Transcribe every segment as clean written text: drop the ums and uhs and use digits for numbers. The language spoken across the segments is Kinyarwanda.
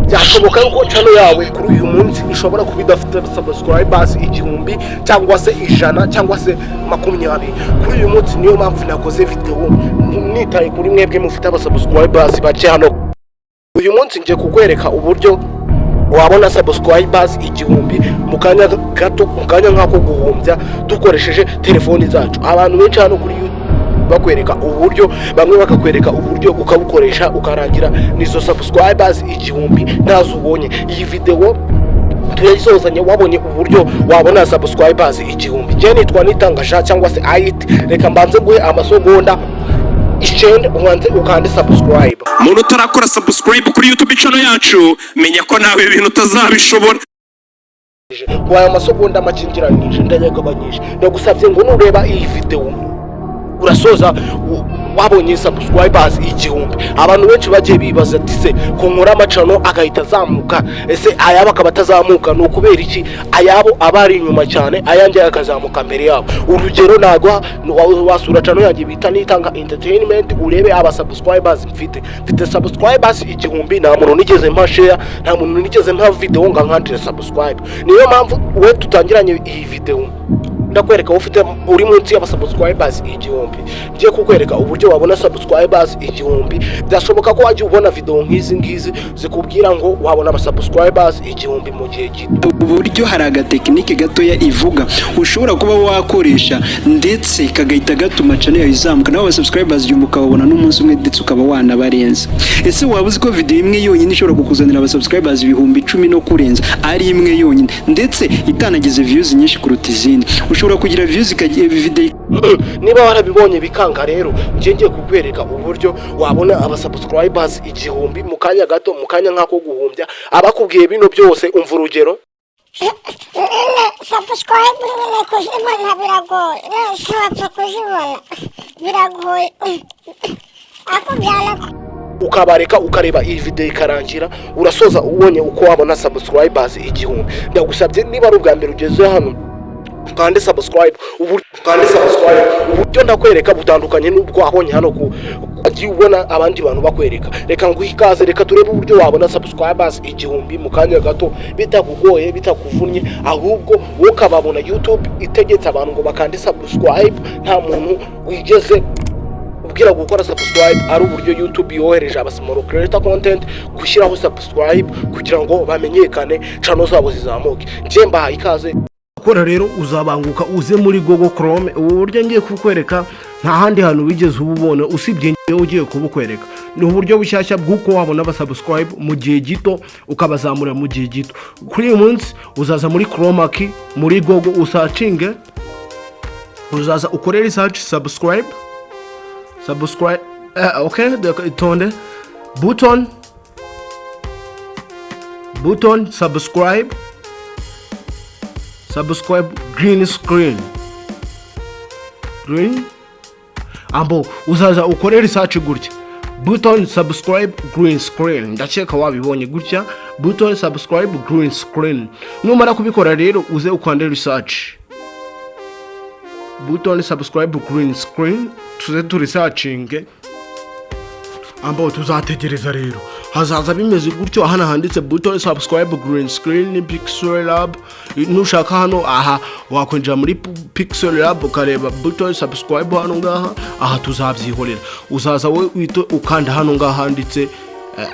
byashoboka yuko channel yawe kuri uyu munsi ishobora kuba idafite subscribers igihumbi cyangwa se 100 cyangwa se 20. Kuri uyu munsi niyo mpamvu nakoze video nitaye kuri mwebwe mufite subscribers bake hano. Uyu munsi ngiye kukwereka uburyo wabona subscribers igihumbi mukanya gato, mukanya nkako guhumbya dukoresheje telefoni zacu. Abantu benshi hano kuri YouTube bakwereka uburyo, bamwe bakakwereka uburyo ukabukoresha ukarangira nizo subscribers igihumbi ntazo ubonye. Iyi video tuyisozanye wabonye uburyo wabona subscribers igihumbi. Je nitwa nitangasha cyangwa se ayit. Reka mbanze nguhe amasogonda ishende ubanze ukande subscribe. Muntu utarakora subscribe kuri YouTube channel yacu, menya ko nawe ibintu utazabishobora. Waya masogonda makingiranije ndayagabanyije. Ndagusabye ngo nureba iyi video urasoza wabonye subscribers igihumbi. Abantu benshi bagiye bibaza ati se ko nkora amacano agahita azamuka, ese ayaba akabatazamuka no kubera iki? Ayabo abari inyuma cyane, ayanjye akazamuka mbere yabo. Urugero nagwa wasura chano yanjye bita nitanga entertainment urebe aba subscribers mfite subscribers igihumbi. Nta muntu nigeze mpa share, nta muntu nigeze mpa video nga nkandire subscribe. Niyo mpamvu we tutangiranye iyi video ndakwereka ufite uri munsi y'aba subscribers igihumbi. Ngiye kukwereka uburyo wabona subscribers igihumbi. Byashoboka ko waje ubona video ngizi zikubwira ngo wabona aba subscribers igihumbi mu gihe gito. Uburyo hari agatekinike gatoya ivuga ushobora kuba wakoresha ndetse kagahita gatuma channel yawe izamuka, nawe subscribers igihumbi ukabona n'umunsi umwe ndetse ukaba wanabarenza. Ese waba uzi ko video imwe yonyine ishobora kukuzanira aba subscribers ibihumbi 10 no kurenza ari imwe yonyine, ndetse itanagize views nyinshi kuruta izindi? Ushobora kugira views ikagiye video. Niba warabibonye bikanga rero ngiye kukwereka uburyo wabona aba subscribers igihumbi mu kanya gato, mu kanya nkako guhumbya. Abakubwiye bino byose umva urugero. Subscribe kuzibona biragoye, nshobora kuzibona biragoye akubyala ukabareka ukareba iyi video ikarangira urasoza ubonye uko wabona subscribers igihumbi. Ndagusabye niba ari ubwa mbere ugeze hano kandi subscribe uburyo ndakwereka butandukanye n'ubwo wabonye hano ku agiye ubona abandi bantu bakwereka. Reka nguhe ikaze, reka turebe uburyo wabona subscribers igihumbi mu kanya gato bitakugoye bitakuvunnye, ahubwo ukababona YouTube itegetse abantu ngo bakande subscribe. Nta muntu wigeze ubwira gukora subscribe, ari uburyo YouTube yohereje abasmall creator content gushyiraho subscribe kugira ngo bamenyekane channel zabo zizamuke. Je mbaha ikaze. Kora rero uzabanguka uze muri Google Chrome. Ubu buryo ngiye kukwereka nta handi hantu wigeze ububona usibye ngiye ugiye kubukwereka. Ni uburyo bushyashya bw'uko wabona aba subscribe mu gihe gito ukabazamura mu gihe gito. Kuri uyu munsi uzaza muri Chrome key muri Google usearchinge, uzaza ukore research subscribe okay, itonde button subscribe green screen ambo uzaza ukore research gutya button subscribe green screen. Ndakeka wabibonye gutya button subscribe green screen. Numara kubikora rero uze ukande research button subscribe green screen, tuze tu researching ambo tuzategereza rero hazaza bimeze gutyo. Hano handitse button subscribe green screen pixel lab. Nushaka hano aha wakwinjira muri pixel lab ukareba button subscribe hano ngaha. Aha tuzabyihorera, uzaza we wito ukanda hano ngaha handitse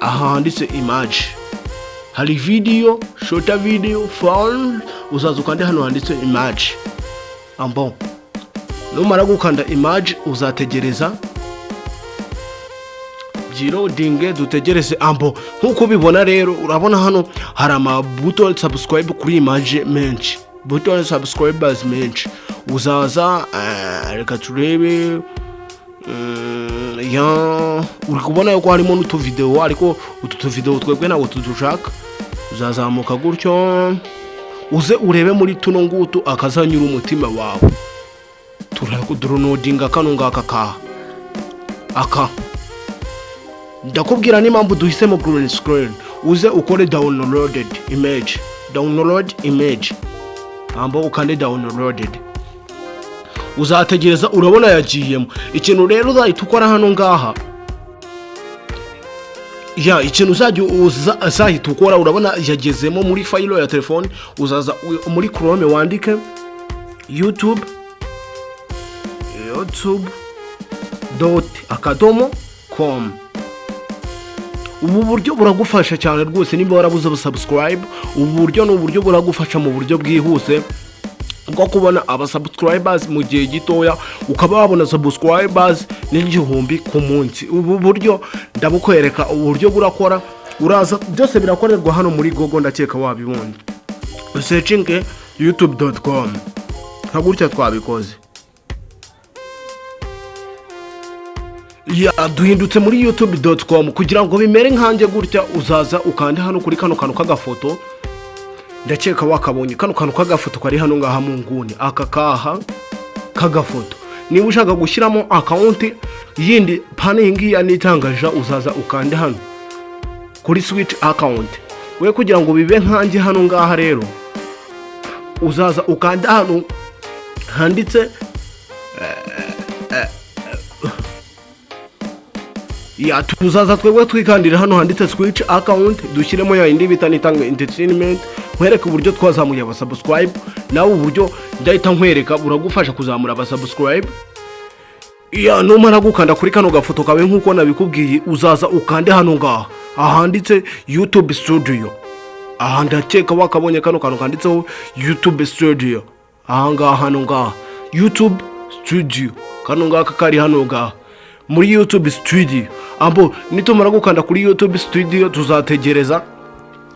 handitse image, hari video, short video, phone. Uzaza ukande hano handitse image ambo. Numara gukanda image uzategereza loading, dutegereze ambo. Nkuko bibona rero urabona hano hari ama button subscribe kuri image menshi, button subscribers menshi. Uzaza reka turebe uri kubona yuko harimo n'utu video, ariko utu video twebwe ntabwo tudushaka. Uzazamuka gutyo uze urebe muri tuno ngutu akazanyura umutima wawe. Turakudownloadinga kano ngaka aka ndakubwira n'impamvu duhisemo green screen. Uze ukore download image ambo ukande downloaded. Uzategereza urabona yagiyemo. Ikintu rero uzahita ukora hano ngaha ya ikintu uzahita ukora, urabona yagezemo muri fayilo ya telefone, uzaza muri Chrome wandike youtube.com. ubu buryo buragufasha cyane rwose niba warabuze subscribe. ubu buryo ni uburyo buragufasha mu buryo bwihuse bwo kubona abasubscribers mu gihe gitoya, ukaba wabona subscribers n'igihumbi ku munsi. ubu buryo ndabukwereka uburyo burakora, uraza byose birakorerwa hano muri Google, ndakeka wabibonye. searching youtube.com nka gutya twabikoze. duhindutse muri youtube.com kugira ngo bimere nkanjye gutya. uzaza ukande hano kuri kano kantu k'agafoto, ndakeka wakabonye kano kantu k'agafoto kari hano ngaha mu nguni, aka kaha k'agafoto. niba ushaka gushyiramo account yindi paningi anitangaja, uzaza ukande hano kuri switch account. we kugira ngo bibe nkanjye hano ngaha rero, uzaza ukanda hano handitse tuzaza twebwe twikandira hano handitse switch account, dushyiremo ya indi bita nitanga entertainment, nkwereka uburyo twazamuye abasubscribe. nawe uburyo ndahita nkwereka buragufasha kuzamura abasubscribe. numara gukanda kuri kano gafoto kawe nk'uko nabikubwiye, uzaza ukande hano ngaha ahanditse YouTube Studio. aha ndakeka wakabonye kano kantu kanditseho YouTube Studio. aha ngaha hano ngaha YouTube Studio, kano ngaka kari hano ngaha muri YouTube Studio. nitumara gukanda kuri YouTube Studio tuzategereza.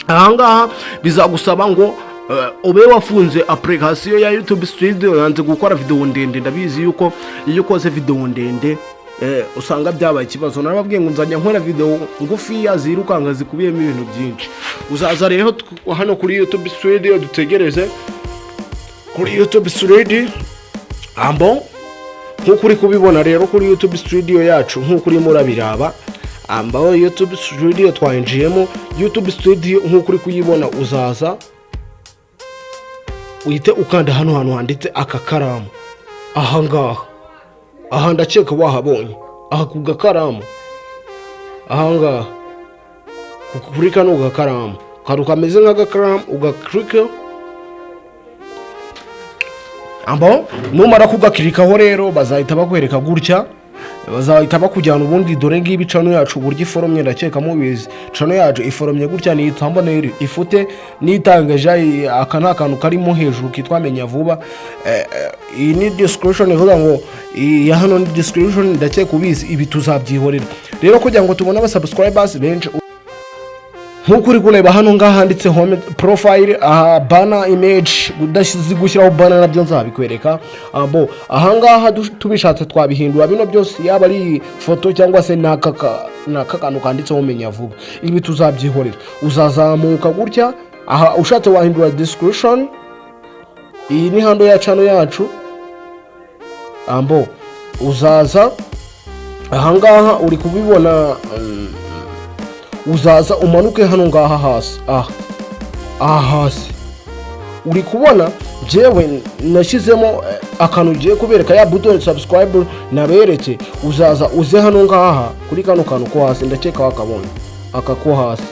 ahangaha bizagusaba ngo ube wafunze application ya YouTube Studio, yanze gukora video ndende. ndabizi yuko iyo ukoze video ndende usanga byabaye ikibazo. narababwiye ngo nzajya nkora video ngufiya zirukanga zikubiyemo ibintu byinshi. uzaza rero hano kuri YouTube Studio, dutegereze kuri YouTube Studio. nk'uko uri kubibona rero kuri YouTube Studio yacu, nk'uko urimo urabiraba, YouTube Studio twinjiyemo. YouTube Studio nk'uko uri kuyibona, uzaza uhite ukanda hano handitse aka karamu. aha ngaha ndakeka wahabonye, aha ku gakaramu, aha ngaha kuri kano gakaramu karu kameze nk'agakaramu, ugaklika. numara kugakirikaho rero, bazahita bakwereka gutya, bazahita bakujyana ubundi. dore ngibi cano yacu uburyo iforomye, ndakeka mubizi. cano yacu iforomye gutya, ni thumbnail ifute nitangaje. aka ni akantu karimo hejuru kitwa menya vuba. iyi ni description ivuga ngo ya hano ni description, ndakeka ubizi. ibi tuzabyihorera rero kugira ngo tubone abasubscribers benshi. nk'uko uri kureba hano ngaha handitse home profile, banner image, udashyize gushyiraho banner nabyo nzabikwereka. aha ngaha tubishatse twabihindura bino byose, yaba ari foto cyangwa se n'aka kantu kanditseho menya vuba. ibi tuzabyihorera. uzazamuka gutya, aha ushatse wahindura description. iyi ni hando ya channel yacu. uzaza aha ngaha uri kubibona, uzaza umanuke hano ngaha hasi. hasi uri kubona jewe nashyizemo akantu ugiye kubereka, ya button subscribe naberetse. uzaza uze hano ngaha kuri kano kantu ko hasi, ndakeka wakabona aka ko hasi.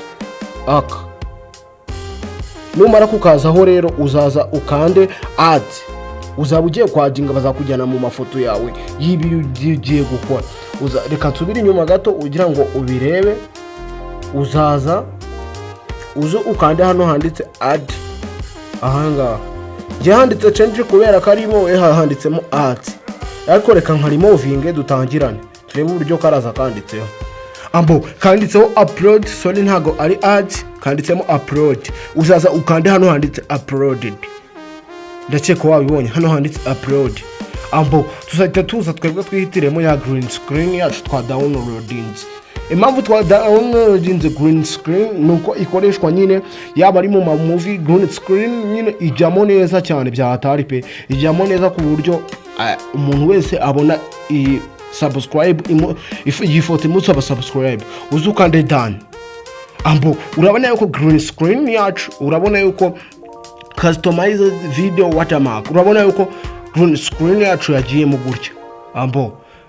numara kukazaho rero, uzaza ukande add. uzaba ugiye kwadinga, bazakujyana mu mafoto yawe y'ibi ugiye gukora. reka nsubire inyuma gato ugira ngo ubirebe. uzaza uzo ukande hano handitse add. ahangaha njye handitse change kubera karimo, handitsemo add. ariko reka nkarimovinge dutangirane turebe uburyo karaza kanditseho. kanditseho upload, sorry ntago ari add, kanditsemo upload. uzaza ukande hano handitse uploaded. ndakeka wabibonye hano handitse upload. tuzahita tuza twebwe twihitiremo ya green screen yacu twa downloadings. impamvu twa downloading green screen nuko ikoreshwa nyine yaba ari mu movie. green screen nyine ijyamo neza cyane bya hatari pe, ijyamo neza ku buryo umuntu wese abona iyi subscribe iyi foto imutse aba subscribe. uzukande done. urabona yuko green screen yacu, urabona yuko customized video watermark, urabona yuko green screen yacu yagiye mu gutya.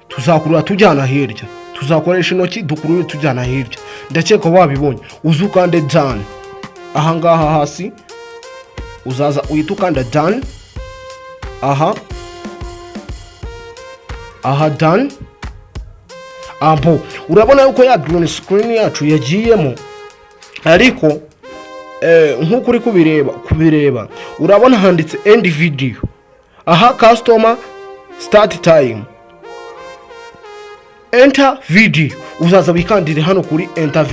tuzakurura tujyana hirya tuzakoresha intoki dukurure tujyana hirya. Ndakeka wabibonye. Uza ukande done. Aha ngaha hasi uzaza uhita ukanda done. Aha done. Ambo urabona yuko ya green screen yacu yagiyemo, ariko nkuko uri kubireba urabona handitse end video. Aha customer start time, enter video. Uzaza wikandire hano kuri enter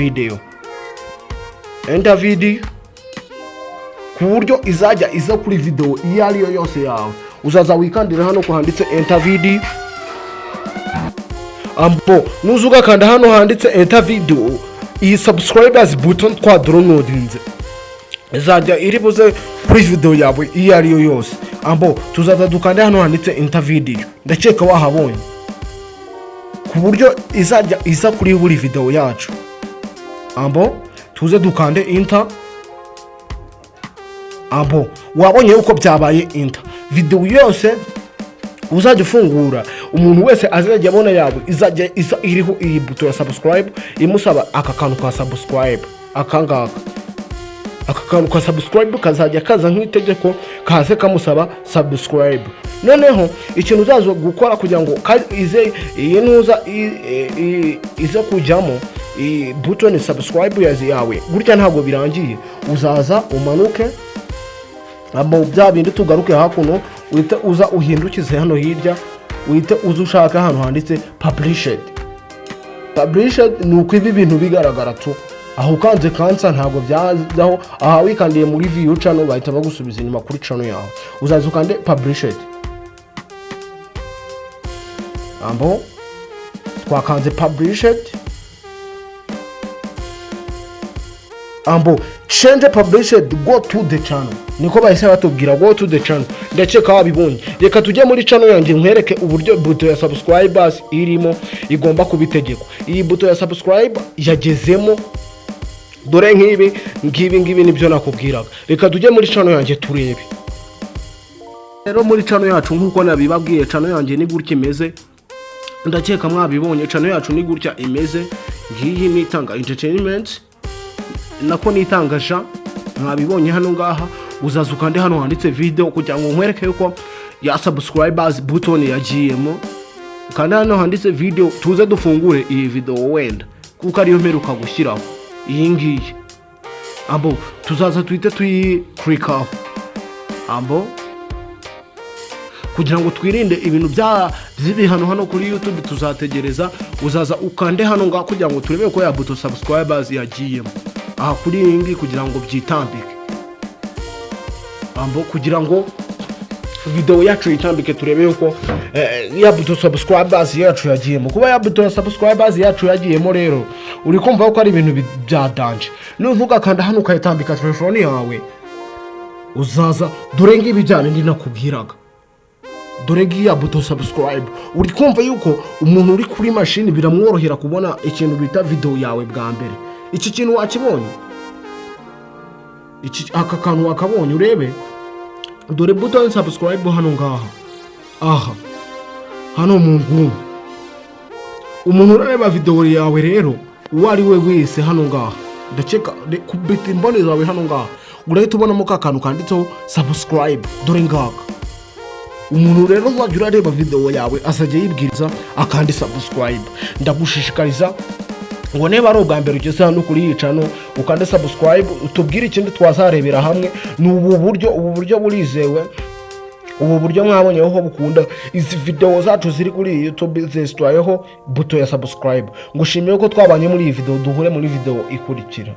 video ku buryo izajya iza kuri video iyo ari yo yose yawe. Uzaza wikandire hano ko handitse enter video. Ambo nuzuga kanda hano handitse enter video, iyi subscribers button twa downloadinze izajya iri buze kuri video yawe iyo ari yo yose. Ambo tuzaza dukanda hano handitse enter video. Ndakeka wahabonye ku buryo izajya iza kuri buri video yacu. Ambo tuze dukande enter. Ambo wabonye uko byabaye enter. Video yose uzajya ufungura, umuntu wese azajya abona yawe izajya isa iriho iyi buto ya subscribe imusaba akakantu ka subscribe. Akangaka akakantu ka subscribe kazajya kaza nk'itegeko kaze kamusaba subscribe. Noneho ikintu uzaza gukora kugira ngo ize iyi nuza ize kujyamo button subscribe yawe gutya ntabwo birangiye. Uzaza umanuke abo bya bindi tugaruke hakuno, uhita uza uhindukize hano hirya, uhita uza ushaka hano handitse published. Ni uko ibi bintu bigaragara tu. Aho ukanze kansa ntabwo byazaho. Aha wikandiye muri view channel bahita bagusubiza inyuma kuri channel yawe. Uzaza ukande published. Ambo twakanze published. Ambo change published, go to the channel. Niko bahise batubwira go to the channel. Ndakeka wabibonye. Reka tujye muri channel yanjye nkwereke uburyo buto ya subscribers irimo igomba kubitegeko. Iyi buto ya subscribe yagezemo, dore ngibi nibyo nakubwiraga. Reka tujye muri channel yanjye turebe. Rero muri channel yacu nkuko nabibabwiye, channel yanjye ni gutya imeze. Ndakeka mwabibonye, channel yacu ni gutya imeze. Ngiyi nitanga entertainment, nako nitangaja mwabibonye hano ngaha. Uzaza ukande hano handitse video kugira ngo nkwereke yuko ya subscribers button yagiyemo. Kandi hano handitse video tuze dufungure iyi video wenda kuko ariyo mperuka gushyiraho iyi ngiyi. Ambo tuzaza tuhite click aho. Ambo kugira ngo twirinde ibintu by'ibi hano kuri YouTube tuzategereza. Uzaza ukande hano ngaho kugira ngo turebe ko ya button subscribers yagiyemo. Aha kuri iyi ngiyi kugira ngo byitambike. Ambo kugira ngo video yacu itambike turebe yuko ya buto subscribers yacu yagiyemo. Kuba ya buto subscribers yacu yagiyemo rero uri kumva ko ari ibintu bya danger. Nuvuga kanda hano ukayitambika telefone yawe, uzaza dore ngibijyane ndi nakubwiraga. Dore ngiya buto subscribe. Uri kumva yuko umuntu uri kuri machine biramworohera kubona ikintu bita video yawe bwa mbere. Iki kintu wakibonye? Aka kantu wakabonye urebe. Dore button subscribe hano ngaha. Aha hano mu nguni. Umuntu ureba video yawe rero uwari we wese hano ngaha, ndakeka kubita imboni zawe hano ngaha urahita ubonamo ka kantu kanditseho subscribe. Dore ngaka umuntu rero wajya urareba video yawe azajya yibwiriza akandi subscribe. Ndagushishikariza ngo niba ari ubwa mbere ugeze hano kuri iyi channel ukande subscribe, utubwire ikindi twazarebera hamwe. Ni ubu buryo burizewe, ubu buryo mwabonyeho bukunda. Izi video zacu ziri kuri YouTube zesitwayeho buto ya subscribe. Ngushimiyeko twabanye muri iyi video, duhure muri video ikurikira.